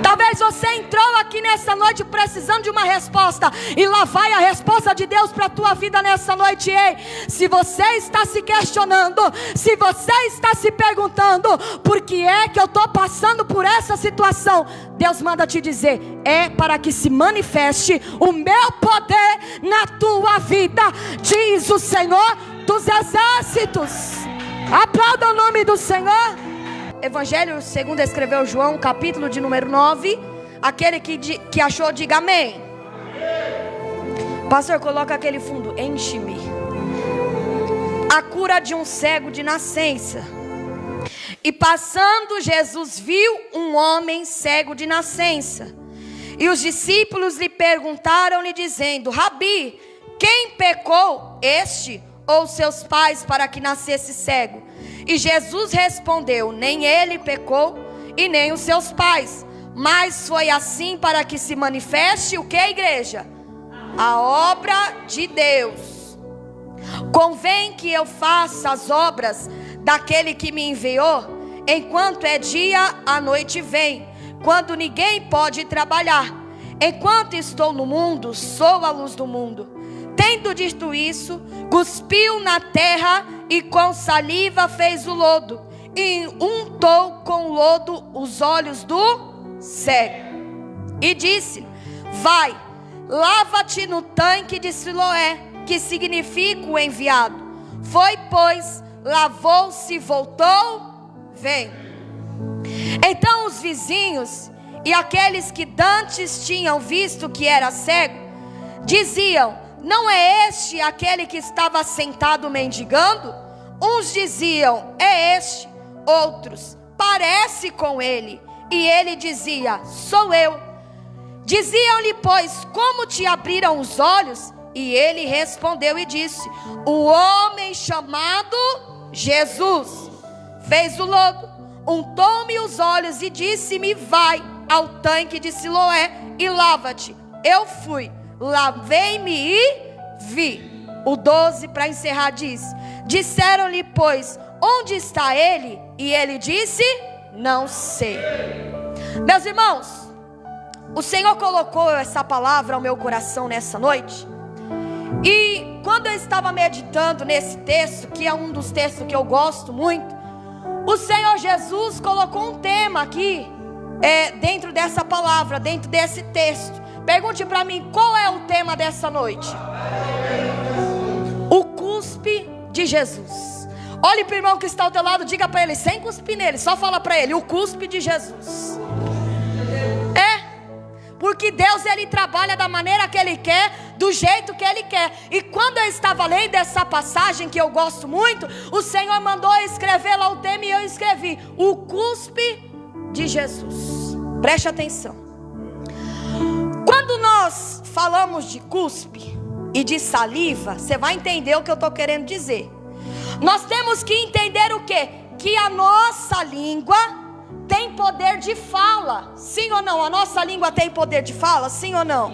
Talvez você entrou aqui nessa noite precisando de uma resposta, e lá vai a resposta de Deus para a tua vida nessa noite. Ei, se você está se questionando, se você está se perguntando, por que é que eu estou passando por essa situação? Deus manda te dizer, é para que se manifeste o meu poder na tua vida, diz o Senhor dos exércitos. Aplauda o nome do Senhor. Evangelho segundo escreveu João, capítulo de número 9. Aquele que achou, diga amém. Pastor, coloca aquele fundo, enche-me. A cura de um cego de nascença. E passando, Jesus viu um homem cego de nascença. E os discípulos lhe perguntaram-lhe dizendo, Rabi, quem pecou, este ou seus pais, para que nascesse cego? E Jesus respondeu, nem ele pecou e nem os seus pais, mas foi assim para que se manifeste o que, igreja? A obra de Deus. Convém que eu faça as obras daquele que me enviou, enquanto é dia, a noite vem, quando ninguém pode trabalhar. Enquanto estou no mundo, sou a luz do mundo. Tendo dito isso, cuspiu na terra e com saliva fez o lodo, e untou com lodo os olhos do cego. E disse, vai, lava-te no tanque de Siloé, que significa o enviado. Foi, pois, lavou-se e voltou, vem. Então os vizinhos e aqueles que dantes tinham visto que era cego, diziam, não é este aquele que estava sentado mendigando? Uns diziam, é este. Outros, parece com ele. E ele dizia, sou eu. Diziam-lhe, pois, como te abriram os olhos? E ele respondeu e disse, o homem chamado Jesus fez o lodo, untou-me os olhos e disse-me, vai ao tanque de Siloé e lava-te. Eu fui, lavei-me e vi. O 12 para encerrar diz, disseram-lhe, pois, onde está ele? E ele disse, não sei. Meus irmãos, o Senhor colocou essa palavra ao meu coração nessa noite. E quando eu estava meditando nesse texto, que é um dos textos que eu gosto muito, o Senhor Jesus colocou um tema aqui, dentro dessa palavra, dentro desse texto. Pergunte para mim, qual é o tema dessa noite? O cuspe de Jesus. Olhe para o irmão que está ao teu lado, diga para ele, sem cuspir nele, só fala para ele, o cuspe de Jesus. Porque Deus, Ele trabalha da maneira que Ele quer, do jeito que Ele quer. E quando eu estava lendo essa passagem, que eu gosto muito, o Senhor mandou eu escrever lá o tema e eu escrevi, o cuspe de Jesus. Preste atenção. Quando nós falamos de cuspe e de saliva, você vai entender o que eu estou querendo dizer. Nós temos que entender o quê? Que a nossa língua tem poder de fala, sim ou não? A nossa língua tem poder de fala, sim ou não?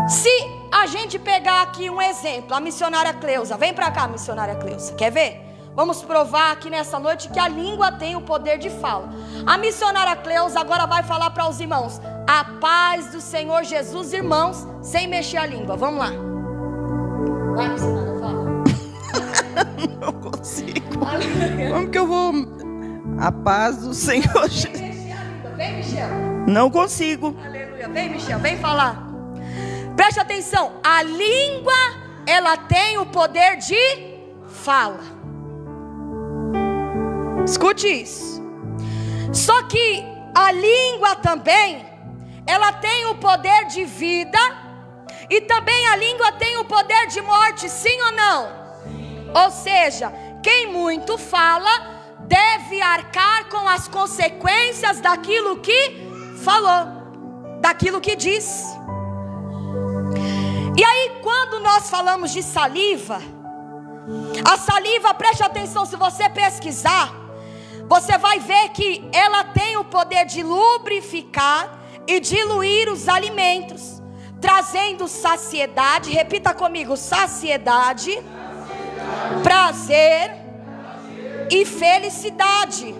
Se a gente pegar aqui um exemplo, a missionária Cleusa, vem pra cá, missionária Cleusa, quer ver? Vamos provar aqui nessa noite que a língua tem o poder de fala. A missionária Cleusa agora vai falar para os irmãos, a paz do Senhor Jesus, irmãos, sem mexer a língua, vamos lá. Vai, missionária, fala. Não consigo. Como que eu vou... A paz do Senhor Jesus. Vem, Michel. Não consigo. Aleluia. Vem, Michel, vem falar. Preste atenção. A língua, ela tem o poder de fala. Escute isso. Só que a língua também, ela tem o poder de vida. E também a língua tem o poder de morte, sim ou não? Sim. Ou seja, quem muito fala deve arcar com as consequências daquilo que falou, daquilo que disse. E aí, quando nós falamos de saliva, a saliva, preste atenção, se você pesquisar, você vai ver que ela tem o poder de lubrificar e diluir os alimentos, trazendo saciedade, repita comigo, saciedade, prazer e felicidade.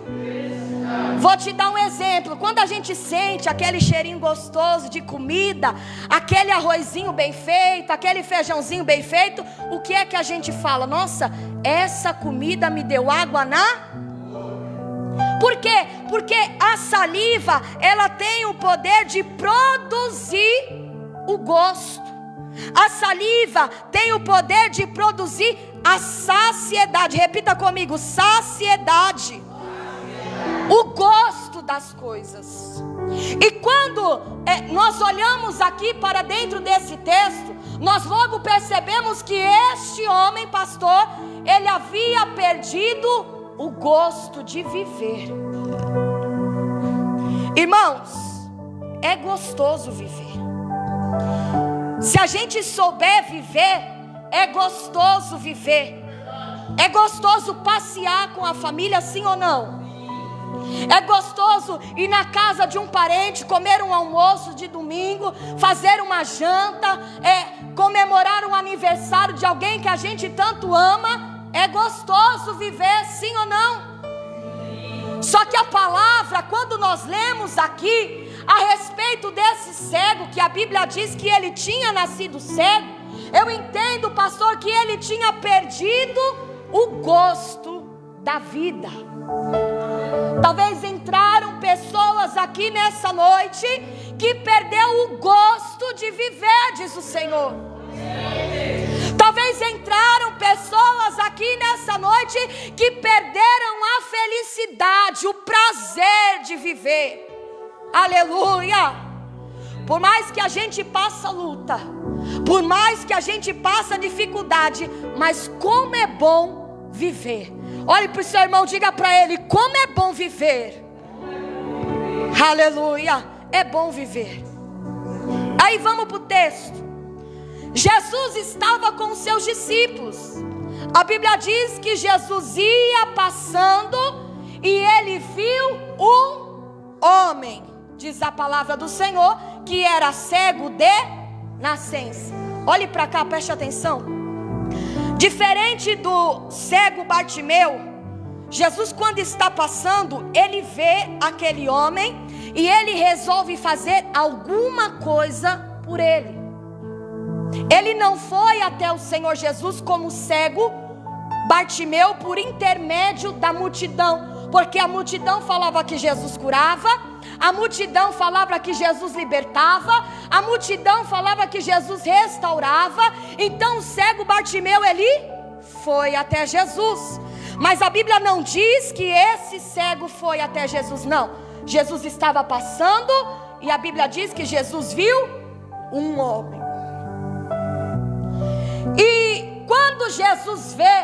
Vou te dar um exemplo. Quando a gente sente aquele cheirinho gostoso de comida, aquele arrozinho bem feito, aquele feijãozinho bem feito, o que é que a gente fala? Nossa, essa comida me deu água na... Por quê? Porque a saliva, ela tem o poder de produzir o gosto. A saliva tem o poder de produzir a saciedade. Repita comigo: saciedade. O gosto das coisas. E quando nós olhamos aqui para dentro desse texto, nós logo percebemos que este homem, pastor, ele havia perdido o gosto de viver. Irmãos, é gostoso viver. Se a gente souber viver, é gostoso viver. É gostoso passear com a família, sim ou não? É gostoso ir na casa de um parente, comer um almoço de domingo, fazer uma janta, comemorar um aniversário de alguém que a gente tanto ama. É gostoso viver, sim ou não? Só que a palavra, quando nós lemos aqui a respeito desse cego, que a Bíblia diz que ele tinha nascido cego, eu entendo, pastor, que ele tinha perdido o gosto da vida. Talvez entraram pessoas aqui nessa noite que perdeu o gosto de viver, diz o Senhor. Talvez entraram pessoas aqui nessa noite que perderam a felicidade, o prazer de viver. Aleluia! Por mais que a gente passe luta, por mais que a gente passe dificuldade, mas como é bom viver. Olhe para o seu irmão, diga para ele: como é bom viver. Aleluia, é bom viver. Aí vamos para o texto. Jesus estava com os seus discípulos. A Bíblia diz que Jesus ia passando e ele viu um homem, diz a palavra do Senhor, que era cego de nascença. Olhe para cá, preste atenção. Diferente do cego Bartimeu, Jesus, quando está passando, ele vê aquele homem e ele resolve fazer alguma coisa por ele. Ele não foi até o Senhor Jesus como cego Bartimeu por intermédio da multidão, porque a multidão falava que Jesus curava, a multidão falava que Jesus libertava, a multidão falava que Jesus restaurava. Então o cego Bartimeu, ele foi até Jesus. Mas a Bíblia não diz que esse cego foi até Jesus, não. Jesus estava passando e a Bíblia diz que Jesus viu um homem. E quando Jesus vê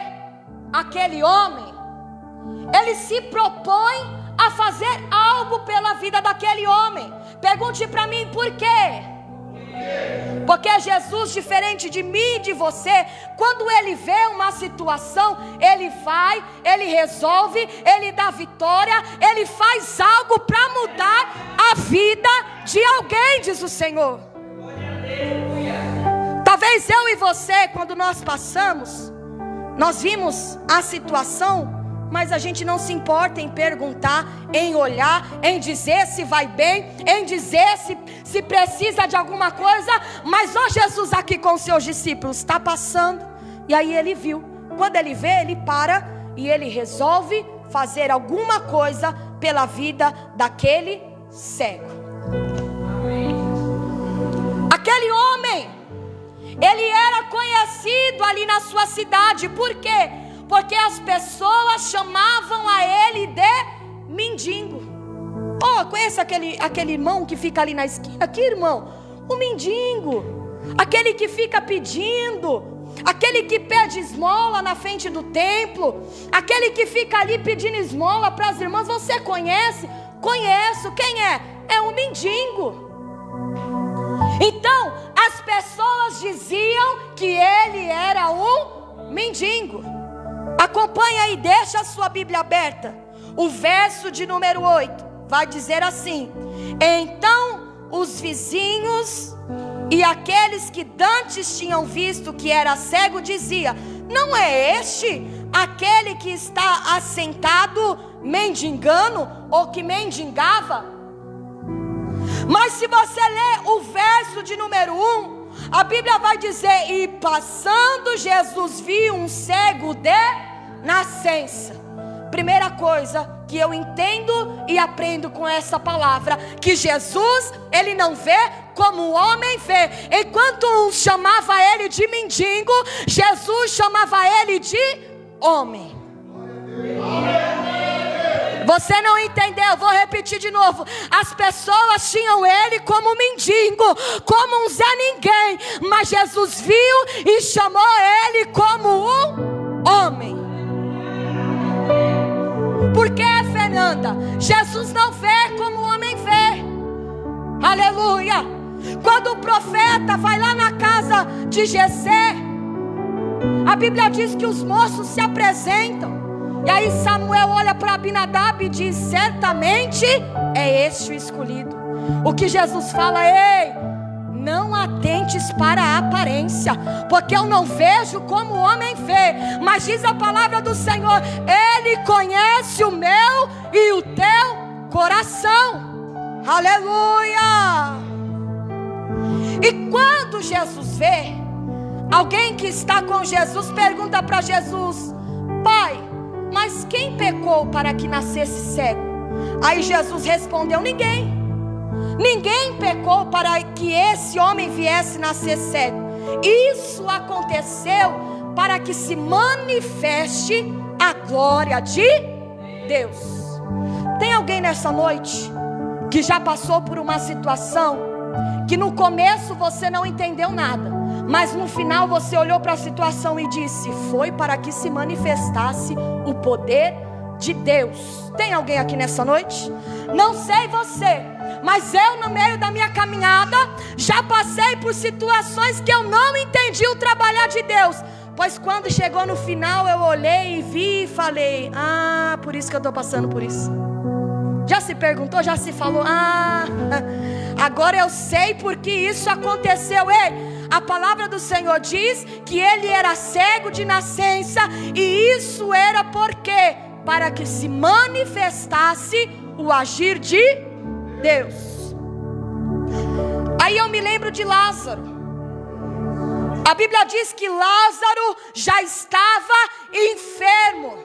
aquele homem, ele se propõe a fazer algo pela vida daquele homem. Pergunte para mim por quê? Porque Jesus, diferente de mim e de você, quando ele vê uma situação, ele vai, ele resolve, ele dá vitória, ele faz algo para mudar a vida de alguém, diz o Senhor. Talvez eu e você, quando nós passamos, nós vimos a situação, mas a gente não se importa em perguntar, em olhar, em dizer se vai bem, em dizer se precisa de alguma coisa. Mas ó, Jesus aqui com os seus discípulos está passando, e aí ele viu. Quando ele vê, ele para e ele resolve fazer alguma coisa pela vida daquele cego. Aquele homem, ele era conhecido ali na sua cidade. Por quê? Porque as pessoas chamavam a ele de mendigo. Oh, conhece aquele irmão que fica ali na esquina? Aqui, irmão, o mendigo, aquele que fica pedindo, aquele que pede esmola na frente do templo, aquele que fica ali pedindo esmola para as irmãs. Você conhece? Conheço. Quem é? É um mendigo. Então, as pessoas diziam que ele era um mendigo. Acompanha aí, deixa a sua Bíblia aberta. O verso de número 8 vai dizer assim: então os vizinhos e aqueles que dantes tinham visto que era cego, dizia: não é este aquele que está assentado mendigando ou que mendigava. Mas se você ler o verso de número 1, a Bíblia vai dizer: e passando Jesus viu um cego de nascença. Primeira coisa que eu entendo e aprendo com essa palavra, que Jesus, ele não vê como o homem vê. Enquanto um chamava ele de mendigo, Jesus chamava ele de homem. Você não entendeu, vou repetir de novo. As pessoas tinham ele como mendigo, como um Zé Ninguém, mas Jesus viu e chamou ele como um homem. Por que, Fernanda? Jesus não vê como o homem vê. Aleluia. Quando o profeta vai lá na casa de Jessé, a Bíblia diz que os moços se apresentam. E aí Samuel olha para Abinadab e diz: certamente é este o escolhido. O que Jesus fala: ei, não atentes para a aparência, porque eu não vejo como o homem vê, mas diz a palavra do Senhor: ele conhece o meu e o teu coração. Aleluia. E quando Jesus vê, alguém que está com Jesus pergunta para Jesus: Pai, mas quem pecou para que nascesse cego? Aí Jesus respondeu: ninguém. Ninguém pecou para que esse homem viesse nascer cego. Isso aconteceu para que se manifeste a glória de Deus. Tem alguém nessa noite que já passou por uma situação que no começo você não entendeu nada, mas no final você olhou para a situação e disse: foi para que se manifestasse o poder de Deus? Tem alguém aqui nessa noite? Não sei você, mas eu, no meio da minha caminhada, já passei por situações que eu não entendi o trabalhar de Deus. Pois quando chegou no final, eu olhei e vi e falei: ah, por isso que eu estou passando por isso. Já se perguntou, já se falou: ah, agora eu sei porque isso aconteceu. Ei, a palavra do Senhor diz que ele era cego de nascença, e isso era porque para que se manifestasse o agir de Deus. Aí eu me lembro de Lázaro. A Bíblia diz que Lázaro já estava enfermo.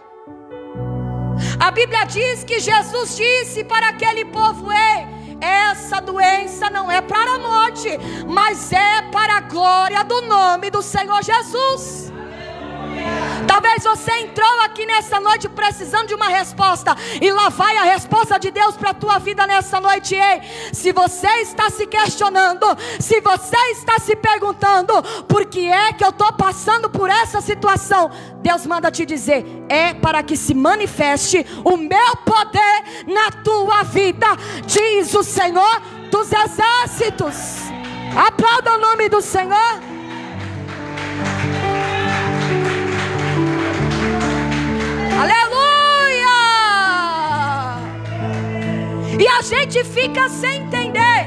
A Bíblia diz que Jesus disse para aquele povo: ei, essa doença não é para a morte, mas é para a glória do nome do Senhor Jesus. Talvez você entrou aqui nessa noite precisando de uma resposta, e lá vai a resposta de Deus para a tua vida nessa noite. Ei, se você está se questionando, se você está se perguntando: por que é que eu estou passando por essa situação? Deus manda te dizer: é para que se manifeste o meu poder na tua vida, diz o Senhor dos exércitos. Aplauda o nome do Senhor. Aleluia! E a gente fica sem entender.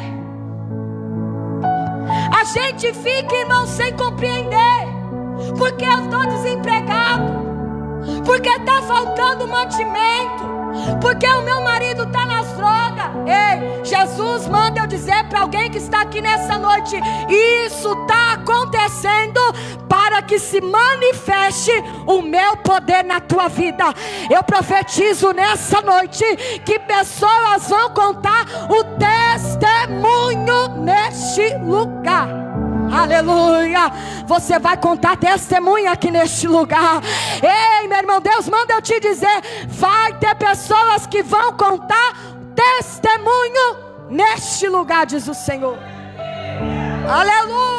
A gente fica, irmão, sem compreender. Porque eu estou desempregado, porque está faltando mantimento, porque o meu marido está nas drogas. Ei, Jesus manda eu dizer para alguém que está aqui nessa noite: isso está acontecendo para que se manifeste o meu poder na tua vida. Eu profetizo nessa noite que pessoas vão contar o testemunho neste lugar. Aleluia. Você vai contar testemunho aqui neste lugar. Ei, meu irmão, Deus manda eu te dizer: vai ter pessoas que vão contar testemunho neste lugar, diz o Senhor. Aleluia.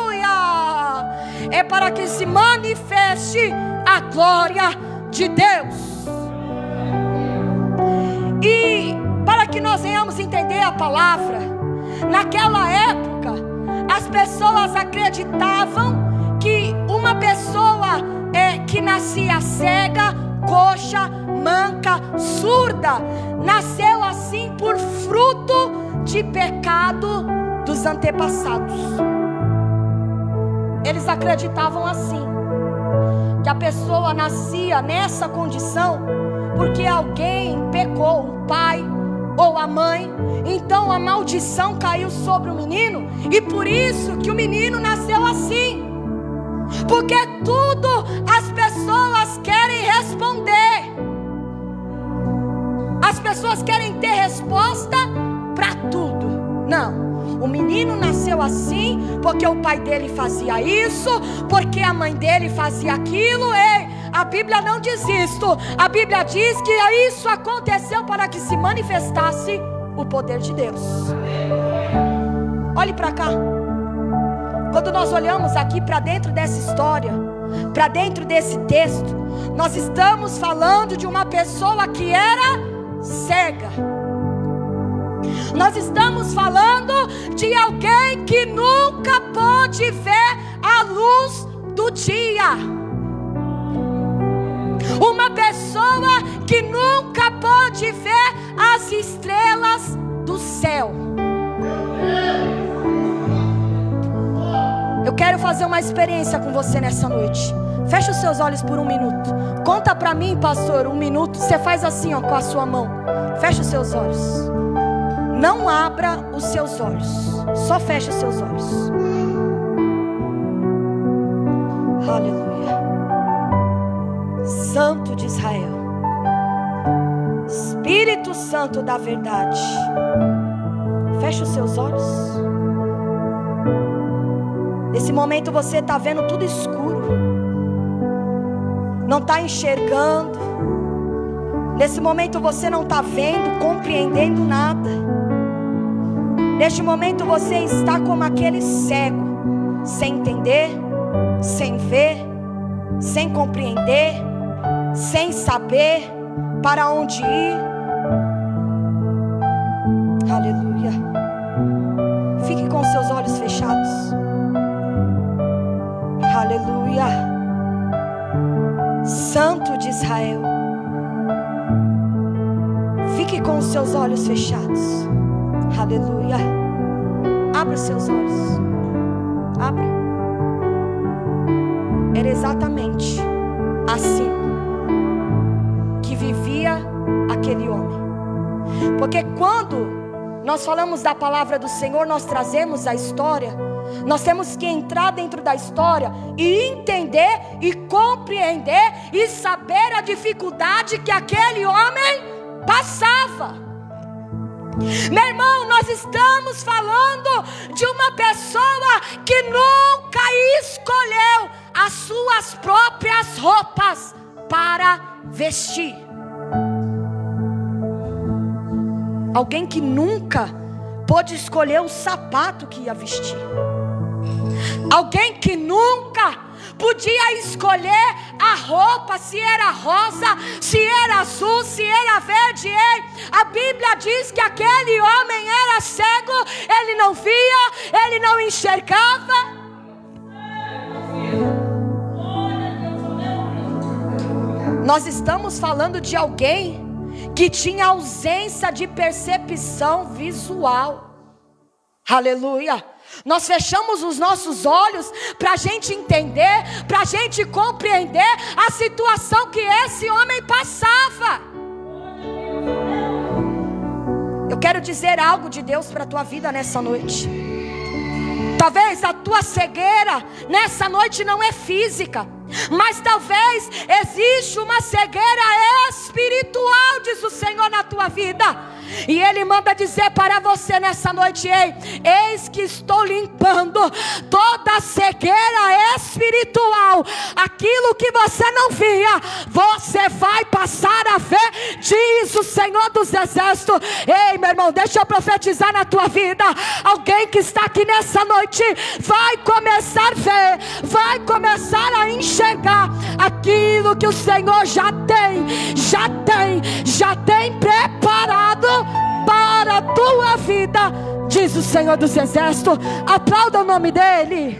É para que se manifeste a glória de Deus. E para que nós venhamos entender a palavra, naquela época as pessoas acreditavam que uma pessoa que nascia cega, coxa, manca, surda, nasceu assim por fruto de pecado dos antepassados. Eles acreditavam assim, que a pessoa nascia nessa condição porque alguém pecou, o pai ou a mãe. Então a maldição caiu sobre o menino, e por isso que o menino nasceu assim. Porque tudo as pessoas querem responder. As pessoas querem ter resposta para tudo. Não. O menino nasceu assim porque o pai dele fazia isso, porque a mãe dele fazia aquilo. Ei, a Bíblia não diz isto. A Bíblia diz que isso aconteceu para que se manifestasse o poder de Deus. Olhe para cá. Quando nós olhamos aqui para dentro dessa história, para dentro desse texto, nós estamos falando de uma pessoa que era cega. Nós estamos falando de alguém que nunca pôde ver a luz do dia. Uma pessoa que nunca pôde ver as estrelas do céu. Eu quero fazer uma experiência com você nessa noite. Feche os seus olhos por 1 minuto. Conta pra mim, pastor, 1 minuto. Você faz assim, ó, com a sua mão. Feche os seus olhos. Não abra os seus olhos. Só feche os seus olhos. Aleluia. Santo de Israel, Espírito Santo da verdade, feche os seus olhos. Nesse momento você está vendo tudo escuro, não está enxergando. Nesse momento você não está vendo, compreendendo nada. Neste momento você está como aquele cego, sem entender, sem ver, sem compreender, sem saber para onde ir. Aleluia. Fique com seus olhos fechados. Aleluia. Santo de Israel, fique com os seus olhos fechados. Aleluia. Abra os seus olhos. Abra. Era exatamente assim que vivia aquele homem. Porque quando nós falamos da palavra do Senhor, nós trazemos a história. Nós temos que entrar dentro da história e entender e compreender e saber a dificuldade que aquele homem passava. Meu irmão, nós estamos falando de uma pessoa que nunca escolheu as suas próprias roupas para vestir. Alguém que nunca pôde escolher o sapato que ia vestir. Alguém que nunca podia escolher a roupa, se era rosa, se era azul, se era verde. A Bíblia diz que aquele homem era cego, ele não via, ele não enxergava. Nós estamos falando de alguém que tinha ausência de percepção visual. Aleluia. Nós fechamos os nossos olhos para a gente entender, para a gente compreender a situação que esse homem passava. Eu quero dizer algo de Deus para a tua vida nessa noite. Talvez a tua cegueira nessa noite não é física, mas talvez existe uma cegueira espiritual, diz o Senhor, na tua vida. E Ele manda dizer para você nessa noite: ei, eis que estou limpando toda a cegueira espiritual. Aquilo que você não via, você vai passar a ver, diz o Senhor dos Exércitos. Ei, meu irmão, deixa eu profetizar na tua vida. Alguém que está aqui nessa noite vai começar a ver, vai começar a enxergar aquilo que o Senhor já tem preparado para a tua vida, diz o Senhor dos Exércitos. Aplauda o nome dEle.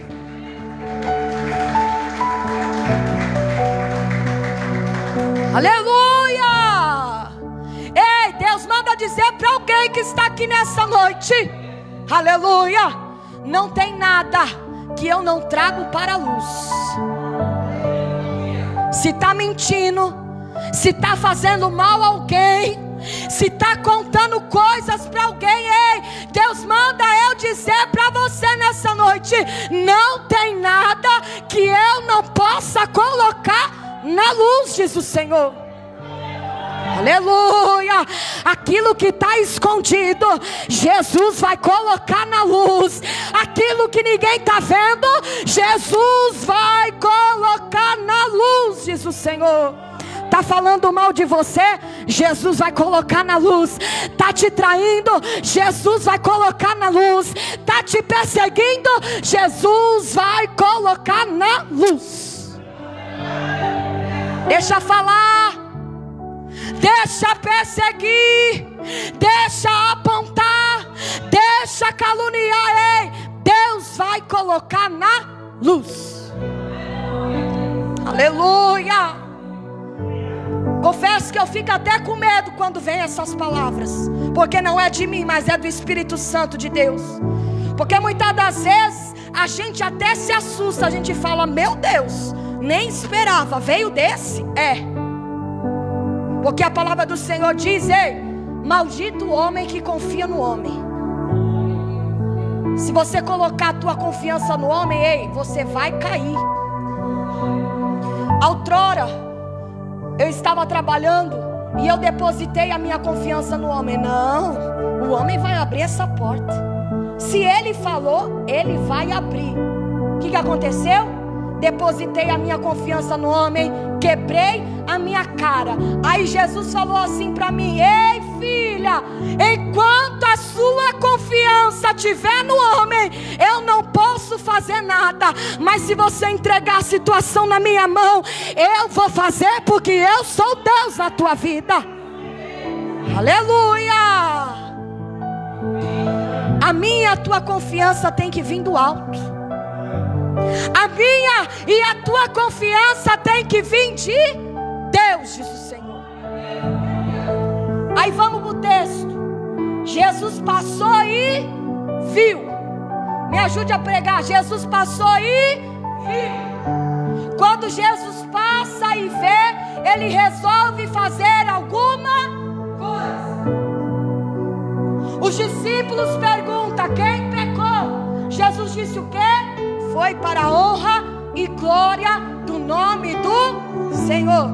Aleluia. Ei, Deus manda dizer para alguém que está aqui nessa noite: aleluia, não tem nada que eu não trago para a luz. Se está mentindo, se está fazendo mal a alguém, se está contando coisas para alguém, ei, Deus manda eu dizer para você nessa noite: não tem nada que eu não possa colocar na luz, diz o Senhor. Aleluia. Aquilo que está escondido, Jesus vai colocar na luz. Aquilo que ninguém está vendo, Jesus vai colocar na luz, diz o Senhor. Está falando mal de você, Jesus vai colocar na luz. Está te traindo, Jesus vai colocar na luz. Está te perseguindo, Jesus vai colocar na luz. Deixa falar, deixa perseguir, deixa apontar, deixa caluniar. Ei, Deus vai colocar na luz. Aleluia. Confesso que eu fico até com medo quando vem essas palavras, porque não é de mim, mas é do Espírito Santo de Deus. Porque muitas das vezes a gente até se assusta, a gente fala: meu Deus, nem esperava, veio desse? Porque a palavra do Senhor diz: ei, maldito o homem que confia no homem. Se você colocar a tua confiança no homem, ei, você vai cair. Outrora eu estava trabalhando e eu depositei a minha confiança no homem. Não, o homem vai abrir essa porta. Se ele falou, ele vai abrir. O que aconteceu? Depositei a minha confiança no homem, quebrei a minha cara. Aí Jesus falou assim para mim: ei filha, enquanto a sua confiança estiver no homem, eu não posso fazer nada. Mas se você entregar a situação na minha mão, eu vou fazer, porque eu sou Deus na tua vida. Aleluia. A minha e a tua confiança tem que vir do alto. A minha e a tua confiança tem que vir de Deus, diz o Senhor. Aí vamos para o texto. Jesus passou e viu. Me ajude a pregar. Jesus passou e viu. Quando Jesus passa e vê, ele resolve fazer alguma coisa. Os discípulos perguntam: quem pecou? Jesus disse o quê? Foi para a honra e glória do nome do Senhor.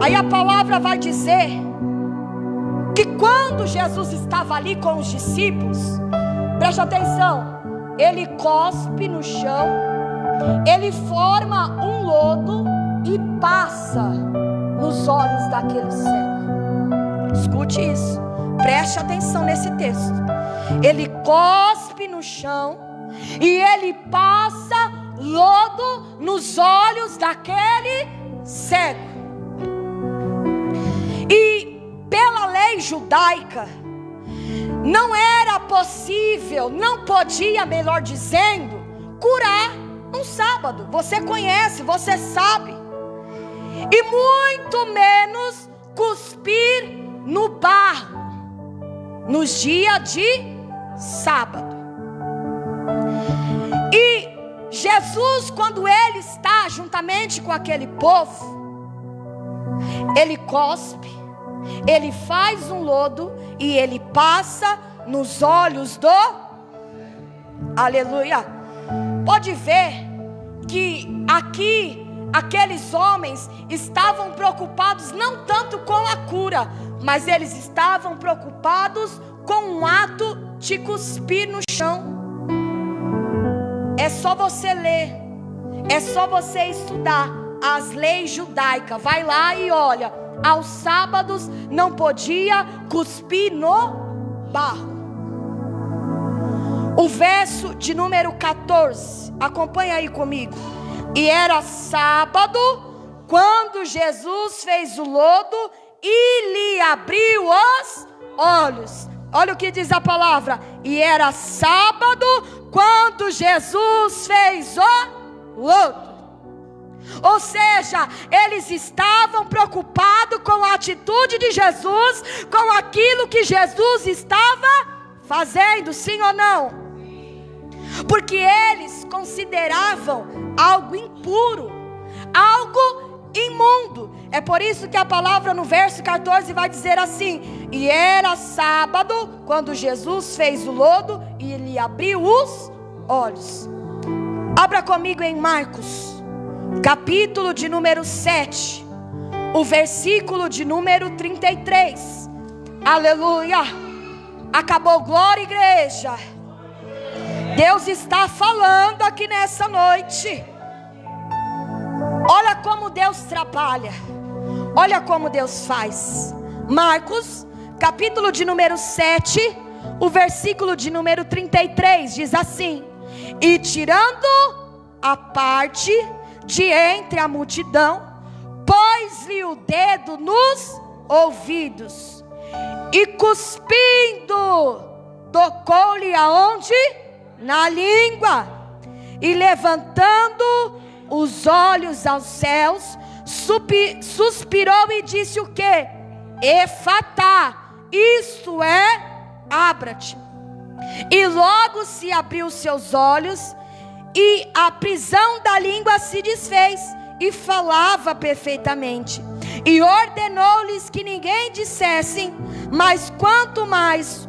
Aí a palavra vai dizer que quando Jesus estava ali com os discípulos, preste atenção, ele cospe no chão, ele forma um lodo e passa nos olhos daquele cego. Escute isso, preste atenção nesse texto. Ele cospe no chão e ele passa lodo nos olhos daquele cego. E pela lei judaica, não era possível, não podia, melhor dizendo, curar um sábado. Você conhece, você sabe. E muito menos cuspir no barro nos dias de sábado. E Jesus, quando ele está juntamente com aquele povo, ele cospe, ele faz um lodo e ele passa nos olhos do... Aleluia. Pode ver que aqui aqueles homens estavam preocupados não tanto com a cura, mas eles estavam preocupados com um ato de cuspir no chão. É só você ler, é só você estudar as leis judaicas. Vai lá e olha, aos sábados não podia cuspir no barro. O verso de número 14, acompanha aí comigo. E era sábado quando Jesus fez o lodo e lhe abriu os olhos. Olha o que diz a palavra. E era sábado quando Jesus fez o lodo. Ou seja, eles estavam preocupados com a atitude de Jesus, com aquilo que Jesus estava fazendo, sim ou não? Porque eles consideravam algo impuro, algo imundo. É por isso que a palavra no verso 14 vai dizer assim: e era sábado quando Jesus fez o lodo e lhe abriu os olhos. Abra comigo em Marcos, capítulo de número 7, o versículo de número 33. Aleluia. Acabou, glória, igreja. Deus está falando aqui nessa noite. Olha como Deus trabalha, olha como Deus faz. Marcos, capítulo de número 7, o versículo de número 33 diz assim: e tirando a parte de entre a multidão, pôs-lhe o dedo nos ouvidos e cuspindo, tocou-lhe aonde? Na língua. E levantando os olhos aos céus, suspirou e disse o que? Efatá, isto é, abra-te. E logo se abriu seus olhos, e a prisão da língua se desfez, e falava perfeitamente. E ordenou-lhes que ninguém dissessem, mas quanto mais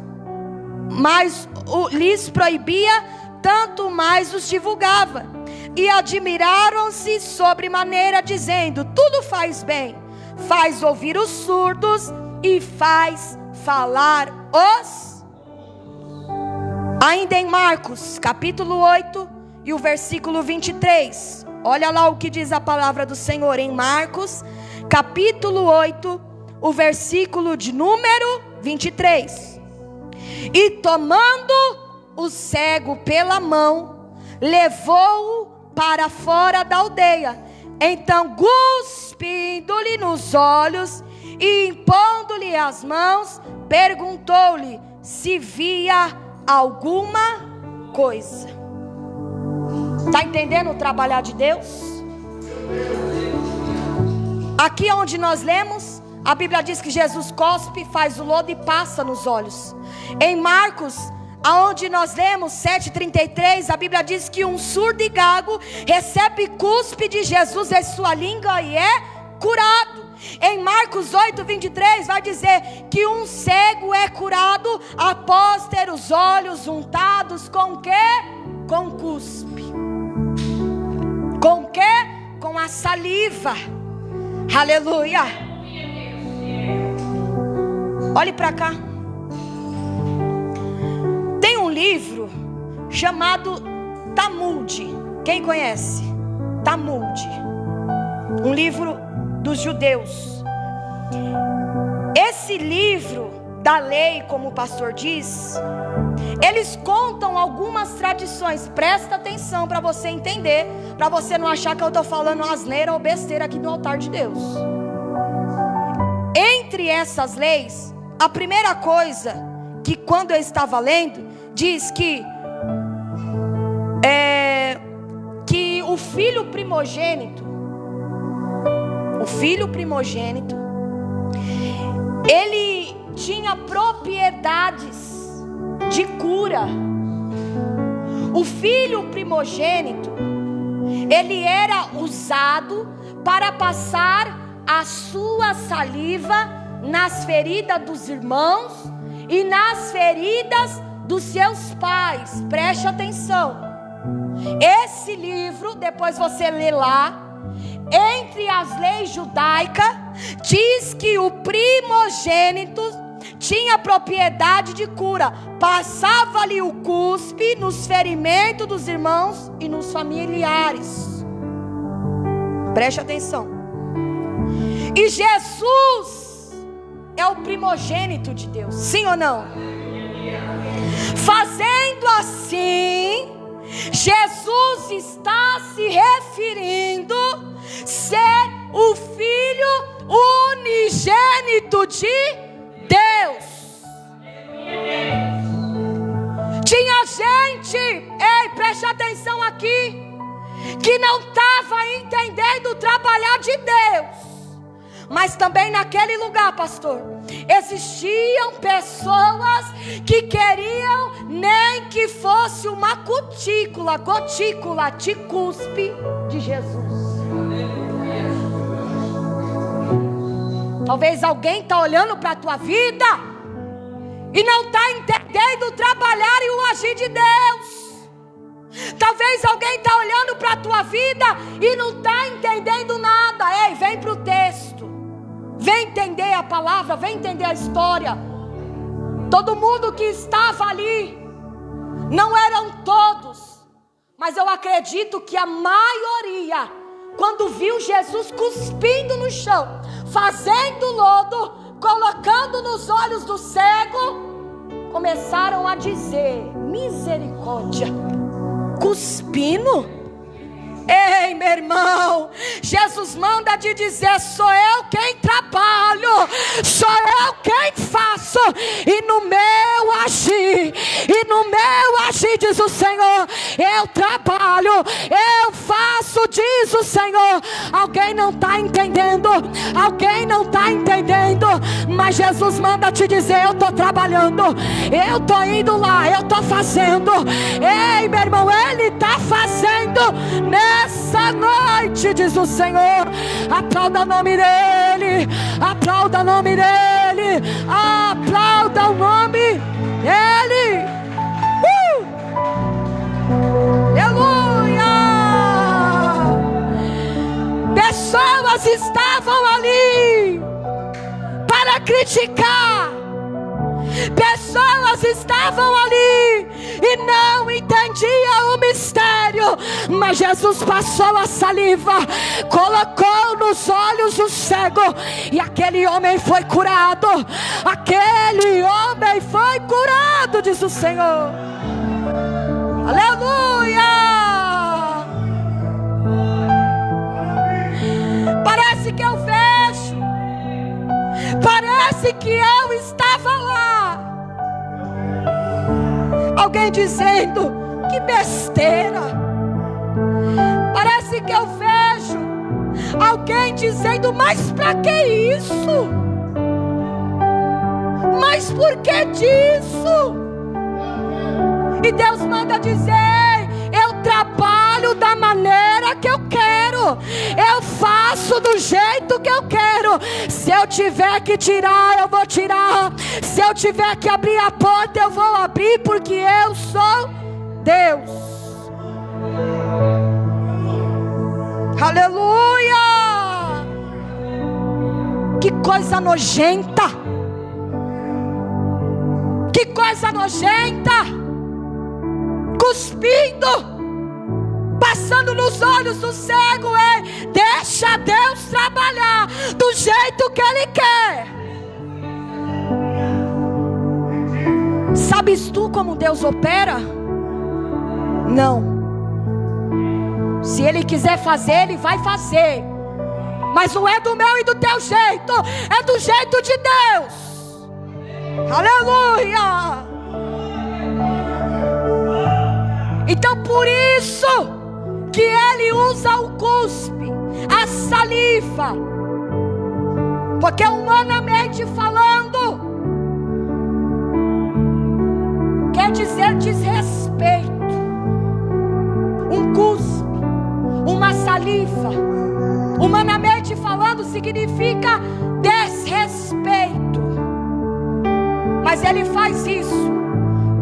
lhes proibia, tanto mais os divulgava. E admiraram-se sobremaneira, dizendo: tudo faz bem, faz ouvir os surdos e faz falar os... Ainda em Marcos, capítulo 8 e o versículo 23. Olha lá o que diz a palavra do Senhor em Marcos, capítulo 8, o versículo de número 23. E tomando o cego pela mão, levou-o para fora da aldeia. Então, cuspindo-lhe nos olhos e impondo-lhe as mãos, perguntou-lhe se via alguma coisa. Está entendendo o trabalhar de Deus? Aqui onde nós lemos, a Bíblia diz que Jesus cospe, faz o lodo e passa nos olhos. Em Marcos, aonde nós lemos 7,33, a Bíblia diz que um surdo e gago recebe cuspe de Jesus em sua língua e é curado. Em Marcos 8,23 vai dizer que um cego é curado após ter os olhos untados com o quê? Com cuspe. Com o quê? Com a saliva. Aleluia. Olhe para cá. Tem um livro chamado Talmud. Quem conhece? Talmud. Um livro dos judeus. Esse livro da lei, como o pastor diz, eles contam algumas tradições. Presta atenção para você entender, para você não achar que eu estou falando asneira ou besteira aqui no altar de Deus. Entre essas leis, a primeira coisa que quando eu estava lendo, diz que o filho primogênito, ele tinha propriedades de cura. O filho primogênito, ele era usado para passar a sua saliva nas feridas dos irmãos e nas feridas dos seus pais. Preste atenção. Esse livro, depois você lê lá, entre as leis judaicas, diz que o primogênito tinha propriedade de cura. Passava-lhe o cuspe nos ferimentos dos irmãos e nos familiares. Preste atenção. E Jesus é o primogênito de Deus, sim ou não? Fazendo assim, Jesus está se referindo ser o Filho unigênito de Deus. Tinha gente, ei, preste atenção aqui, que não estava entendendo o trabalhar de Deus. Mas também naquele lugar, pastor, existiam pessoas que queriam nem que fosse uma gotícula de cuspe de Jesus. Talvez alguém está olhando para a tua vida e não está entendendo o trabalhar e o agir de Deus. Talvez alguém está olhando para a tua vida e não está entendendo nada. Ei, vem para o texto. Vem entender a palavra, vem entender a história. Todo mundo que estava ali, não eram todos, mas eu acredito que a maioria, quando viu Jesus cuspindo no chão, fazendo lodo, colocando nos olhos do cego, começaram a dizer: misericórdia, cuspindo? Ei, meu irmão, Jesus manda te dizer: sou eu quem trabalho, sou eu quem faço, e no meu agir, diz o Senhor, eu trabalho, eu faço, diz o Senhor. Alguém não está entendendo, mas Jesus manda te dizer: eu estou trabalhando, eu estou indo lá, eu estou fazendo. Ei, meu irmão, Ele está fazendo nessa noite, diz o Senhor. Aplauda o nome dEle, aplauda o nome dEle, aplauda o nome dEle. Aleluia! Pessoas estavam ali para criticar, pessoas estavam ali e não entendiam o mistério, mas Jesus passou a saliva, colocou nos olhos do cego, e aquele homem foi curado. Aquele homem foi curado, diz o Senhor. Aleluia! Parece que eu vejo, parece que eu estava lá. Alguém dizendo: que besteira. Parece que eu vejo alguém dizendo: mas para que isso? Mas por que disso? E Deus manda dizer: eu trabalho da maneira que eu quero, eu faço do jeito que eu quero. Se eu tiver que tirar, eu vou tirar. Se eu tiver que abrir a porta, eu vou abrir, porque eu sou Deus. Aleluia! Que coisa nojenta! Que coisa nojenta! Cuspindo, passando nos olhos do cego. Deixa Deus trabalhar do jeito que Ele quer. Sabes tu como Deus opera? Não. Se Ele quiser fazer, Ele vai fazer, mas não é do meu e do teu jeito, é do jeito de Deus. Aleluia! Então por isso que Ele usa o cuspe, a saliva, porque humanamente falando, quer dizer desrespeito. Um cuspe, uma saliva, humanamente falando, significa desrespeito. Mas Ele faz isso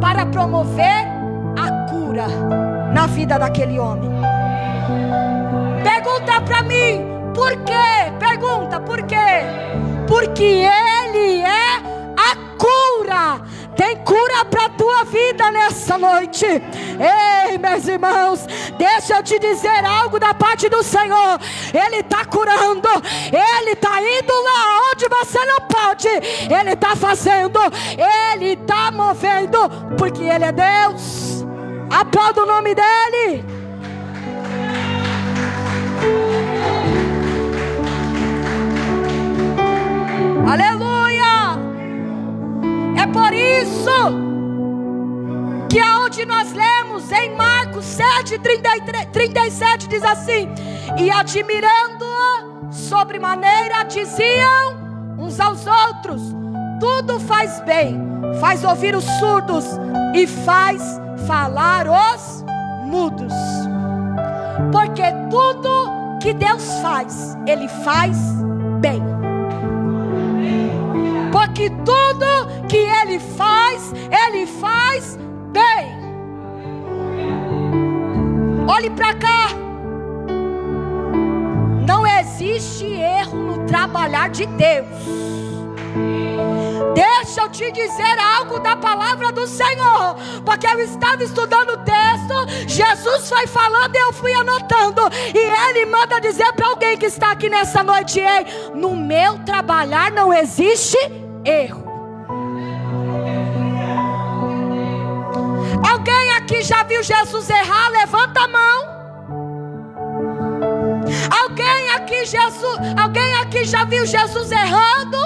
para promover a cura na vida daquele homem. Pergunta para mim: por quê? Pergunta: por quê? Porque Ele é a cura. Tem cura para a tua vida nessa noite. Ei, meus irmãos, deixa eu te dizer algo da parte do Senhor. Ele está curando, Ele está indo lá onde você não pode, Ele está fazendo, Ele está movendo, porque Ele é Deus. Aplauda o nome dEle. Aleluia! É por isso que aonde nós lemos em Marcos 7:37 diz assim: e admirando-o sobremaneira, diziam uns aos outros: tudo faz bem, faz ouvir os surdos e faz falar os mudos. Porque tudo que Deus faz, Ele faz bem. que tudo que Ele faz bem. Olhe para cá. Não existe erro no trabalhar de Deus. Deixa eu te dizer algo da palavra do Senhor, porque eu estava estudando o texto, Jesus foi falando e eu fui anotando, e Ele manda dizer para alguém que está aqui nessa noite: ei, no meu trabalhar não existe erro. Alguém aqui já viu Jesus errar? Levanta a mão. Alguém aqui já viu Jesus errando?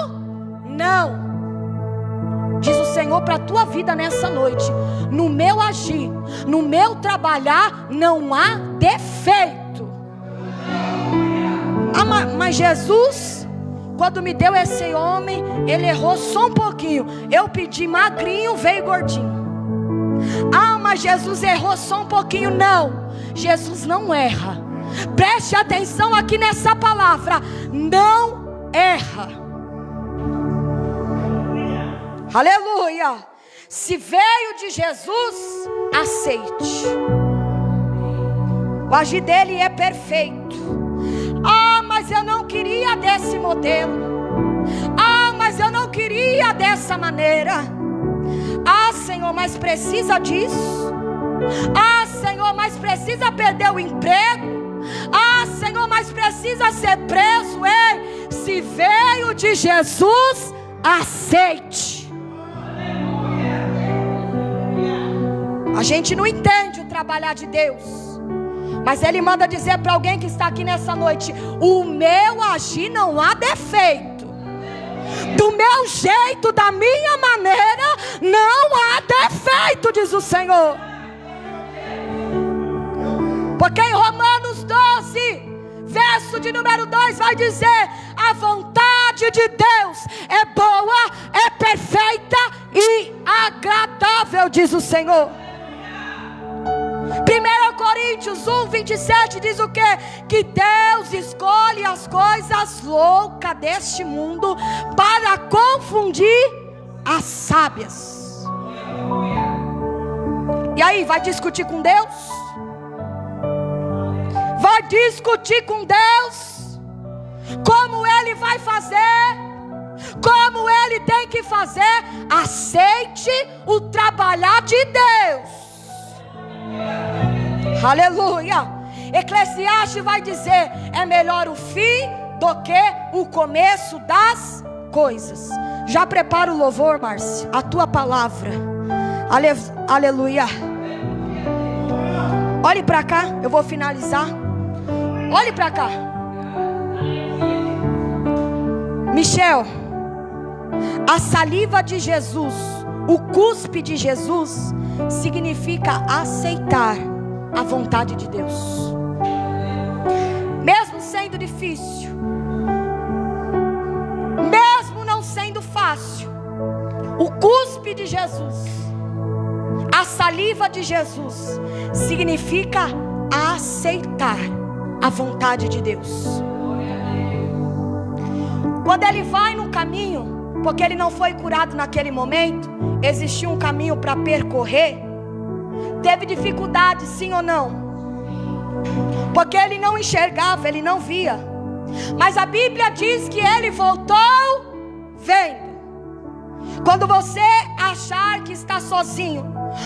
Não. Diz o Senhor para a tua vida nessa noite: no meu agir, no meu trabalhar, não há defeito. Mas Jesus, quando me deu esse homem, ele errou só um pouquinho. Eu pedi magrinho, veio gordinho. Mas Jesus errou só um pouquinho. Não, Jesus não erra. Preste atenção aqui nessa palavra: não erra. Aleluia. Se veio de Jesus, aceite. O agir dele é perfeito. Mas eu não queria desse modelo. Mas eu não queria dessa maneira. Senhor, mas precisa disso. Senhor, mas precisa perder o emprego. Senhor, mas precisa ser preso. Ei, se veio de Jesus, aceite. A gente não entende o trabalhar de Deus, mas Ele manda dizer para alguém que está aqui nessa noite: o meu agir não há defeito. Do meu jeito, da minha maneira, não há defeito, diz o Senhor. Porque em Romanos 12, verso de número 2, vai dizer: a vontade de Deus é boa, é perfeita e agradável, diz o Senhor. 1 Coríntios 1, 27 diz o quê? Que Deus escolhe as coisas loucas deste mundo para confundir as sábias. E aí, vai discutir com Deus? Vai discutir com Deus? Como Ele vai fazer? Como Ele tem que fazer? Aceite o trabalhar de Deus. Aleluia. Eclesiastes vai dizer: é melhor o fim do que o começo das coisas. Já prepara o louvor, Márcia, a tua palavra. Aleluia. Olhe para cá, eu vou finalizar. Olhe para cá. Michel, a saliva de Jesus, o cuspe de Jesus, significa aceitar a vontade de Deus, mesmo sendo difícil, mesmo não sendo fácil. O cuspe de Jesus, a saliva de Jesus, significa aceitar a vontade de Deus. Quando ele vai no caminho, porque ele não foi curado naquele momento, existia um caminho para percorrer. Teve dificuldade, sim ou não? Porque ele não enxergava, ele não via. Mas a Bíblia diz que ele voltou vendo. Quando você achar que está sozinho,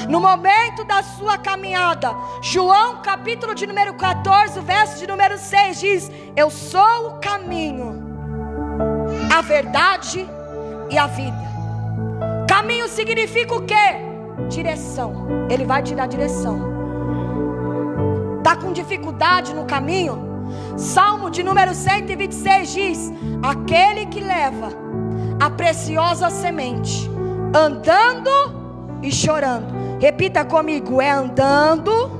no momento da sua caminhada, João capítulo de número 14, verso de número 6 diz: eu sou o caminho, a verdade e a vida. Caminho significa o quê? Direção. Ele vai te dar direção. Está com dificuldade no caminho? Salmo de número 126 diz: aquele que leva a preciosa semente, andando e chorando. Repita comigo: é andando,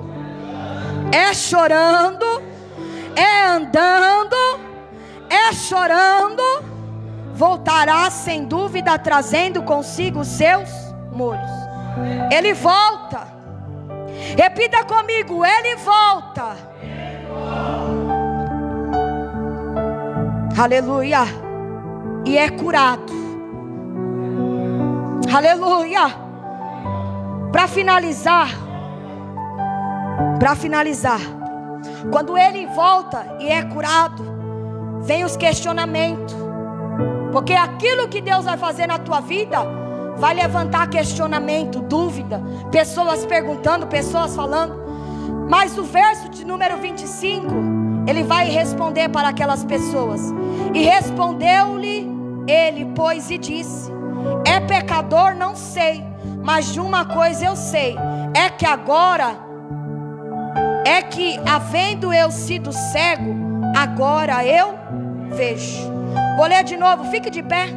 é chorando, é andando, é chorando, voltará sem dúvida trazendo consigo os seus molhos. Ele volta. Repita comigo: ele volta. Aleluia. E é curado. Aleluia. Para finalizar, quando ele volta e é curado, vem os questionamentos, porque aquilo que Deus vai fazer na tua vida vai levantar questionamento, dúvida, pessoas perguntando, pessoas falando. Mas o verso de número 25, ele vai responder para aquelas pessoas. E respondeu-lhe ele, pois, e disse: é pecador? Não sei, mas de uma coisa eu sei, é que havendo eu sido cego, agora eu vejo. Vou ler de novo, fique de pé.